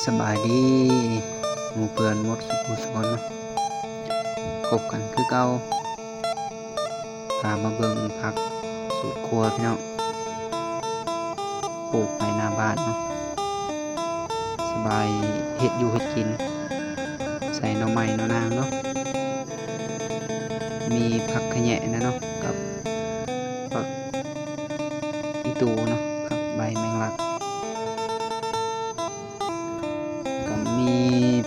สบายดีหมู่เพื่อนหมดสุขสุขคนเนาะคบกันคือเก่าพามาเบิ่งผักสวนครัวพี่น้องปลูกในหน้าบ้านเนาะสบายเฮ็ดอยู่เฮ็ดกินใส่หน่อไม้หน่อนางเนาะมีผักขะแยะนะเนาะกับผักอีตูเนาะผักใบแมงลักก็มี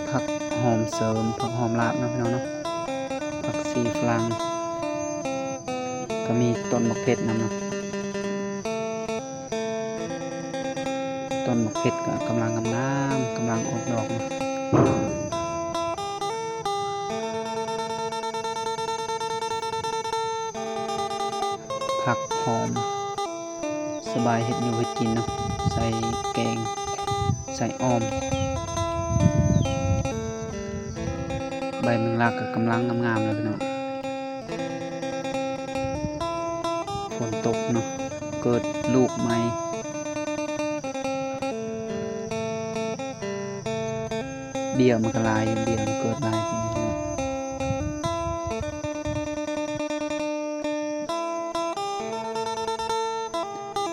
ผักหอมเสริมผักหอมลาบเนาะพี่น้องเนาะผักชีฝรั่งก็มีต้นมะเขือเนาะต้นมะเขือก็กำลังงามกำลังออกดอกเนาะผักหอมสบายเฮ็ดอยู่เฮ็ดกินเนาะใส่แกงใส่อ้อมใบแมงลักก็กำลังงามๆเลยพี่น้องฝนตกเนาะเกิดลูกใหม่เบี้ยมันก็ลายเบี้ยมันเกิดลายพี่น้อง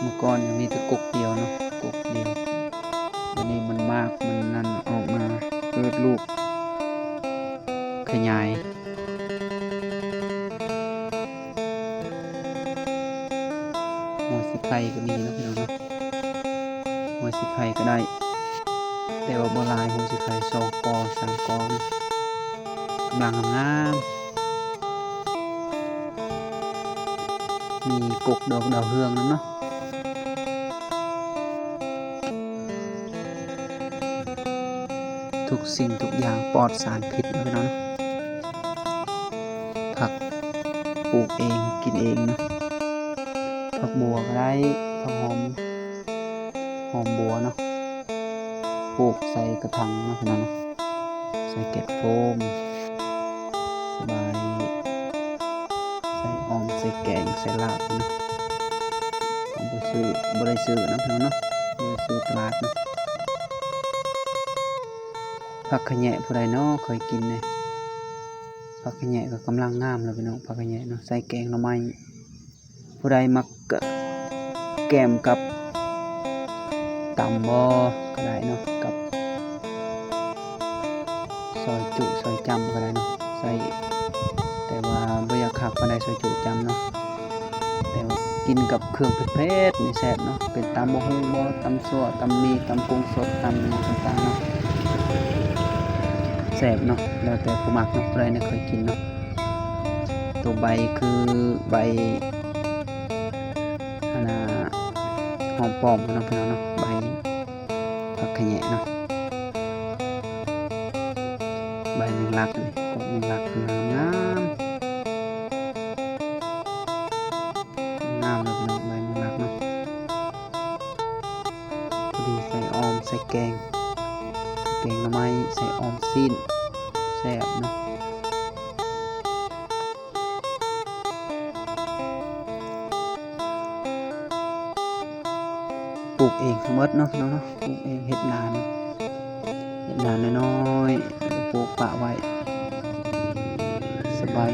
เมื่อก่อนมีแต่กกเดียวเนาะกกเดียววันนี้มันมากมันนั่นออกมาเกิดลูกขยายหัวสิไข่ก็มีนะพี่น้องเนาะหัวสิไข่ก็ได้แต่ว่าโบราณหัวสิไข่2 กอ 3 กอนะกำลังงามมีกกดอกดาวเรืองนั่นเนาะทุกสิ่งทุกอย่างปลอดสารพิษนะพี่น้องผักปลูกเองกินเองนะผักบัวก็ได้ผักหอมบัวเนาะปลูกใส่กระถางนะพี่น้องเนาะใส่แกะโฟมสบายใส่ออมใส่แกงใส่ลาบนะผมไปซื้อบริซื้อนะพี่น้องเนาะบริซื้อตลาดนะผักขะแยะผู้ใดเนาะเคยกินเนี่ยผักขะแยะก็กำลังงามเลยพี่น้องผักขะแยะเนาะใส่แกงหน่อไม้ผู้ใดมักแกมกับตำบ่ก็ได้เนาะกับซอยจุซอยจำก็ได้เนาะใส่แต่ว่าบ่อยากคักปานใดซอยจุจำเนาะแต่ว่ากินกับเครื่องเผ็ดๆนี่แซ่บเนาะเป็นตำบักหุ่งบ่ตำซั่วตำมีตำกุ้งสดตำต่างๆเนาะแซ่บเนาะแล้วแต่ผู้มักเนาะผู้ใดเนี่ยเคยกินเนาะตัวใบคือใบหอมปลอมเนาะพี่น้องเนาะใบผักขะแยะเนาะใบแมงลักนี่กบแมงลักงามงามเลยพี่น้องใบแมงลักเนาะพอดีใส่ออมใส่แกงหน่อไม้ใส่ออมซีนแซ่บเนาะปลูกเองทั้งหมดเนาะพี่น้องเนาะปลูกเองเฮ็ดนานน้อยๆปลูกปะไว้สบาย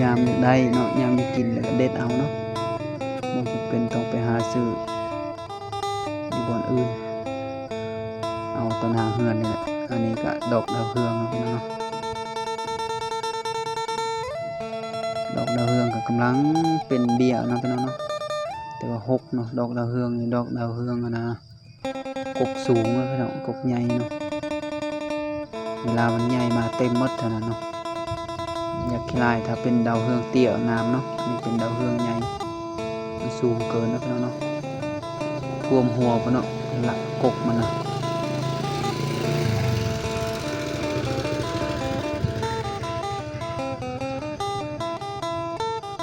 ยามอยากได้เนาะยามอยากกินแล้วก็เด็ดเอาเนาะบ่จำเป็นต้องไปหาซื้ออยู่บ่อนอื่นเอาต้นหางเฮือนนี่แหละอันนี้ก็ดอกดาวเรืองเนาะพี่น้องเนาะดอกดาวเรืองก็กำลังเป็นเบี้ยเนาะพี่น้องเนาะแต่ว่า6เนาะดอกดาวเรืองนี่ดอกดาวเรืองนะกกสูงเลยพี่น้องกกใหญ่เนาะเวลามันใหญ่มาเต็มหมดเท่านั้นเนาะอยากขี้ลายถ้าเป็นดาวเรืองเตี้ยงามเนาะนี่เป็นดาวเรืองใหญ่มันสูงเกินนะพี่น้องเนาะท่วมหัวพี่น้องละกกมันนะ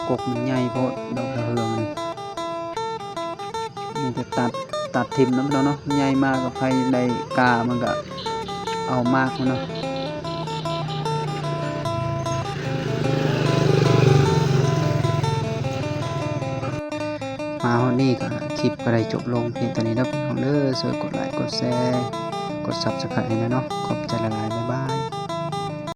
กกมันใหญ่เพราะดอกดาวเรืองนี่มันจะตัดทิ่มน้ำเนาะใหญ่มากกับไฟในกามันก็เอามากเนาะมาฮอดนี่ก็ คลิปก็ได้จบลงเพียงเท่านี้เด้อพี่น้องเด้อช่วยกดไลค์กดแชร์กด Subscribe ให้นะเนาะขอบใจหลายๆบ๊ายบาย